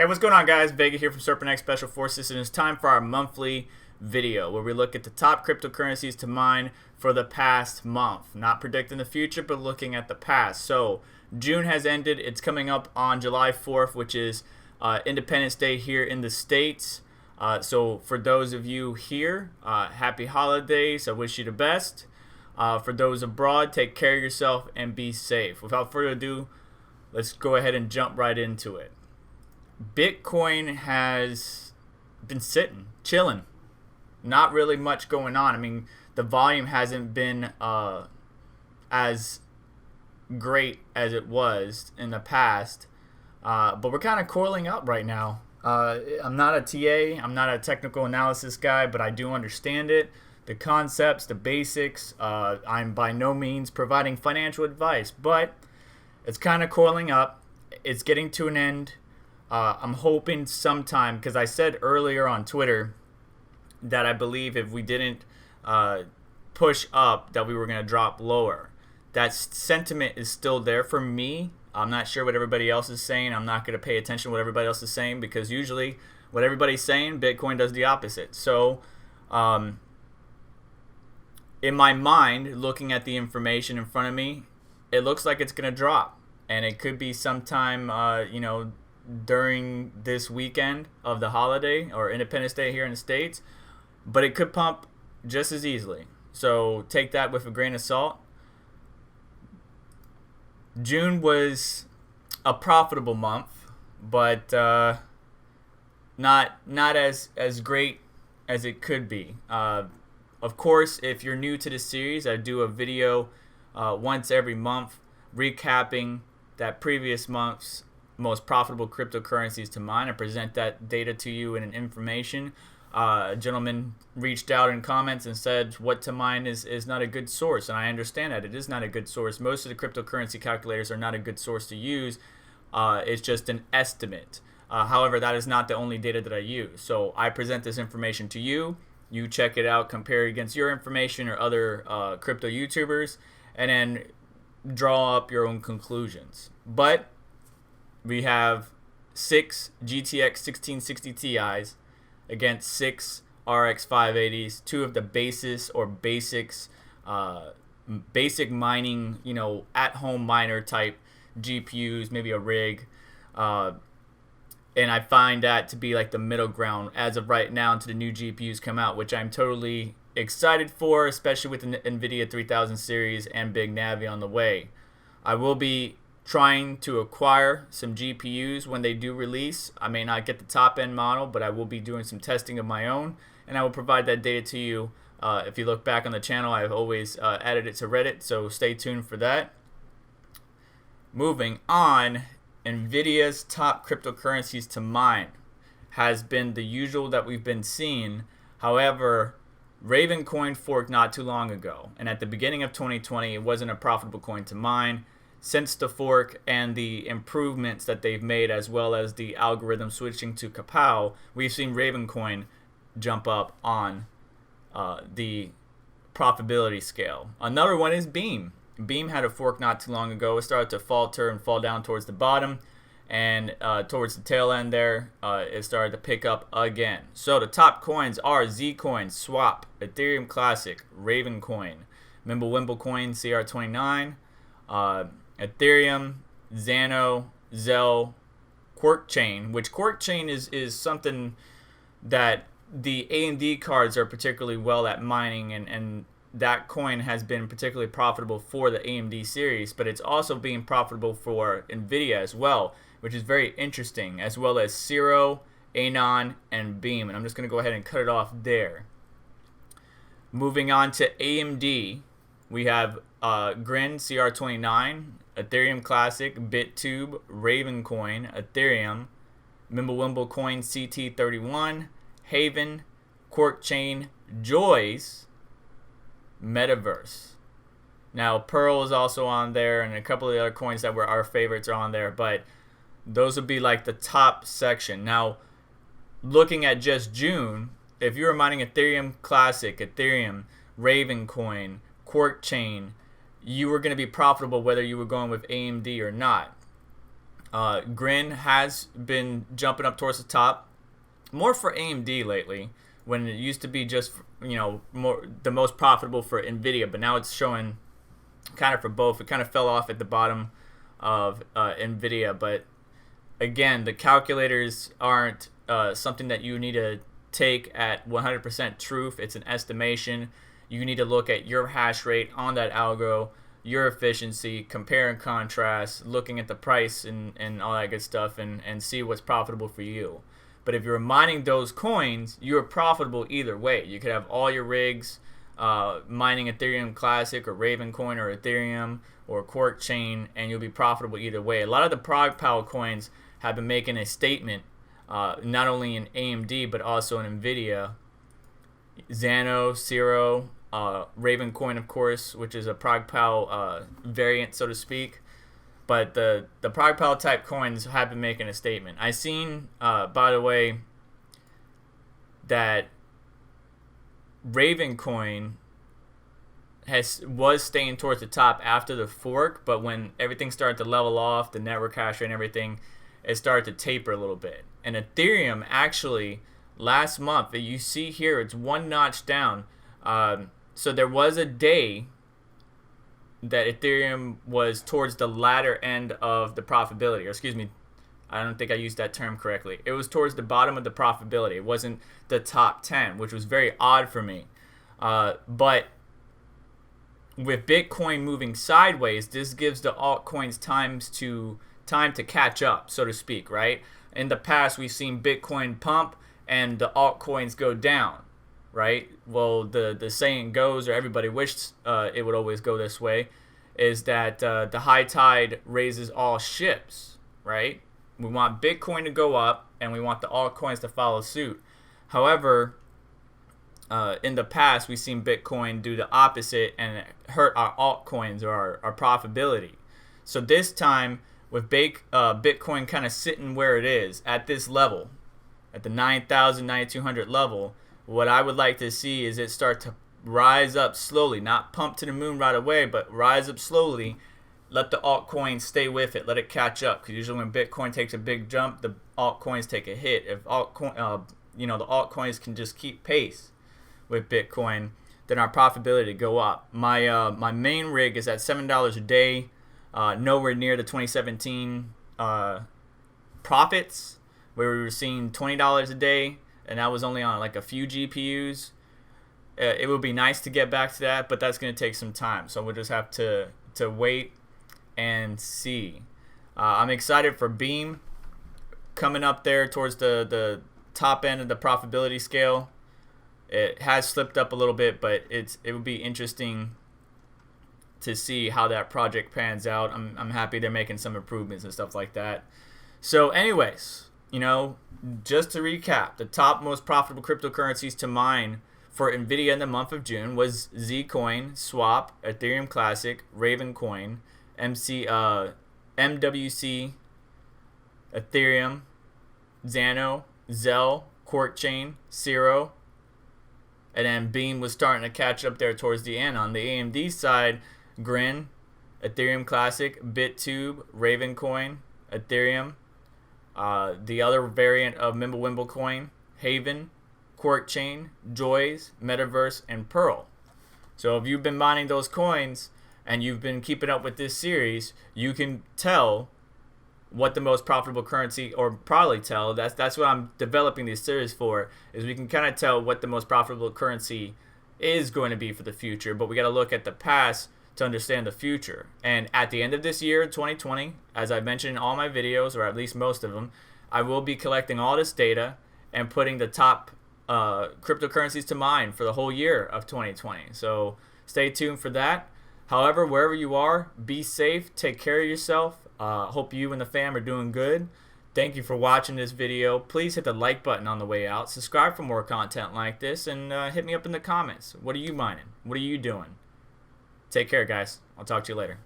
Hey, what's going on, guys? Vega here from SerpentX Special Forces, and it's time for our monthly video where we look at the top cryptocurrencies to mine for the past month. Not predicting the future, but looking at the past. So June has ended. It's coming up on July 4th, which is Independence Day here in the States. So for those of you here, happy holidays. I wish you the best. For those abroad, take care of yourself and be safe. Without further ado, let's go ahead and jump right into it. Bitcoin has been sitting, chilling. Not really much going on. I mean, the volume hasn't been as great as it was in the past. But we're kind of coiling up right now. I'm not a TA. I'm not a technical analysis guy, but I do understand it. The concepts, the basics. I'm by no means providing financial advice, but it's kind of coiling up. It's getting to an end. I'm hoping sometime, because I said earlier on Twitter that I believe if we didn't push up that we were going to drop lower. That sentiment is still there for me. I'm not sure what everybody else is saying. I'm not going to pay attention to what everybody else is saying, because usually what everybody's saying, Bitcoin does the opposite. So in my mind, looking at the information in front of me, it looks like it's going to drop. And it could be sometime, during this weekend of the holiday or Independence Day here in the States, but it could pump just as easily. So take that with a grain of salt. June was a profitable month, but not as great as it could be. Of course, if you're new to this series, I do a video once every month recapping that previous month's most profitable cryptocurrencies to mine. I present that data to you in an information. A gentleman reached out in comments and said what to mine is not a good source, and I understand that it is not a good source. Most of the cryptocurrency calculators are not a good source to use. It's just an estimate. However, that is not the only data that I use. So I present this information to you. You check it out, compare it against your information or other crypto YouTubers, and then draw up your own conclusions. But we have 6 GTX 1660 Ti's against 6 RX 580s, 2 of the basics, basic mining, at-home miner type GPUs, maybe a rig. And I find that to be like the middle ground as of right now until the new GPUs come out, which I'm totally excited for, especially with the NVIDIA 3000 series and Big Navi on the way. I will be trying to acquire some GPUs when they do release. I may not get the top end model, but I will be doing some testing of my own, and I will provide that data to you. If you look back on the channel, I've always added it to Reddit, so stay tuned for that. Moving on, NVIDIA's top cryptocurrencies to mine has been the usual that we've been seeing. However, Raven coin forked not too long ago, and at the beginning of 2020, it wasn't a profitable coin to mine. Since the fork and the improvements that they've made, as well as the algorithm switching to Kapow, we've seen Ravencoin jump up on the profitability scale. Another one is Beam. Beam had a fork not too long ago. It started to falter and fall down towards the bottom, and towards the tail end there, it started to pick up again. So the top coins are Zcoin, Swap, Ethereum Classic, Ravencoin, Mimblewimble Coin, CR29, Ethereum, Xano, Zell, Quark Chain, which Quark Chain is something that the AMD cards are particularly well at mining, and that coin has been particularly profitable for the AMD series, but it's also being profitable for NVIDIA as well, which is very interesting, as well as Zero, Anon, and Beam. And I'm just going to go ahead and cut it off there. Moving on to AMD, we have Grin, CR29, Ethereum Classic, BitTube, Ravencoin, Ethereum, Mimblewimble Coin, CT31, Haven, Quark Chain, Joys, Metaverse. Now, Pearl is also on there, and a couple of the other coins that were our favorites are on there, but those would be like the top section. Now, looking at just June, if you were mining Ethereum Classic, Ethereum, Ravencoin, Quark Chain, you were going to be profitable whether you were going with AMD or not. Grin has been jumping up towards the top, more for AMD lately, when it used to be just, more the most profitable for Nvidia, but now it's showing kind of for both. It kind of fell off at the bottom of Nvidia, but again, the calculators aren't something that you need to take at 100% truth. It's an estimation. You need to look at your hash rate on that algo, your efficiency, compare and contrast, looking at the price and all that good stuff, and see what's profitable for you. But if you're mining those coins, you're profitable either way. You could have all your rigs mining Ethereum Classic or Ravencoin or Ethereum or Quark Chain, and you'll be profitable either way. A lot of the ProgPal coins have been making a statement, not only in AMD but also in Nvidia. Xano, Zero, Ravencoin, of course, which is a ProgPal variant, so to speak. But the ProgPal type coins have been making a statement. I seen, by the way, that Ravencoin was staying towards the top after the fork, but when everything started to level off, the network hash rate and everything, it started to taper a little bit. And Ethereum actually last month, you see here, it's one notch down. So there was a day that Ethereum was towards the latter end of the profitability, or excuse me, I don't think I used that term correctly. It was towards the bottom of the profitability. It wasn't the top 10, which was very odd for me. But with Bitcoin moving sideways, this gives the altcoins time to catch up, so to speak, right? In the past, we've seen Bitcoin pump and the altcoins go down, right? Well, the saying goes, or everybody wished it would always go this way, is that the high tide raises all ships, right? We want Bitcoin to go up, and we want the altcoins to follow suit. However, in the past, we've seen Bitcoin do the opposite and hurt our altcoins or our profitability. So this time, with Bitcoin kind of sitting where it is at this level, at the 9,000, 9,200 level, what I would like to see is it start to rise up slowly, not pump to the moon right away, but rise up slowly. Let the altcoins stay with it. Let it catch up. Because usually when Bitcoin takes a big jump, the altcoins take a hit. If the altcoins can just keep pace with Bitcoin, then our profitability to go up. My main rig is at $7 a day, nowhere near the 2017 profits, where we were seeing $20 a day, and that was only on like a few GPUs. It would be nice to get back to that, but that's going to take some time. So we'll just have to wait and see. I'm excited for Beam coming up there towards the top end of the profitability scale. It has slipped up a little bit, but it would be interesting to see how that project pans out. I'm happy they're making some improvements and stuff like that. So anyways, just to recap, the top most profitable cryptocurrencies to mine for Nvidia in the month of June was Zcoin, Swap, Ethereum Classic, Ravencoin, MWC, Ethereum, Xano, Zell, Quark Chain, Zero, and then Beam was starting to catch up there towards the end. On the AMD side, Grin, Ethereum Classic, BitTube, Ravencoin, Ethereum, the other variant of Mimblewimble Coin, Haven, Quark Chain, Joys, Metaverse, and Pearl. So if you've been mining those coins and you've been keeping up with this series, you can tell what the most profitable currency, or probably tell, that's what I'm developing this series for, is we can kind of tell what the most profitable currency is going to be for the future, but we got to look at the past to understand the future. And at the end of this year, 2020, as I mentioned in all my videos, or at least most of them, I will be collecting all this data and putting the top cryptocurrencies to mine for the whole year of 2020. So stay tuned for that. However, wherever you are, be safe, take care of yourself. Hope you and the fam are doing good. Thank you for watching this video. Please hit the like button on the way out. Subscribe for more content like this, and hit me up in the comments. What are you mining? What are you doing? Take care, guys. I'll talk to you later.